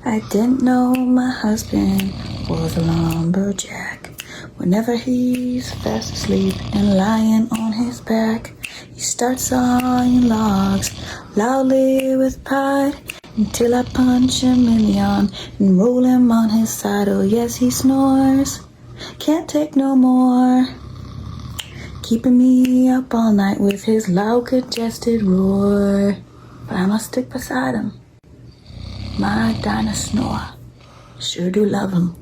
I didn't know my husband was a lumberjack. Whenever he's fast asleep and lying on his back, he starts sawing logs loudly with pride until I punch him in the arm and roll him on his side. Oh yes, he snores, can't take no more, keeping me up all night with his loud congested roar. But I must stick beside him, my dinosaur. Sure do love him.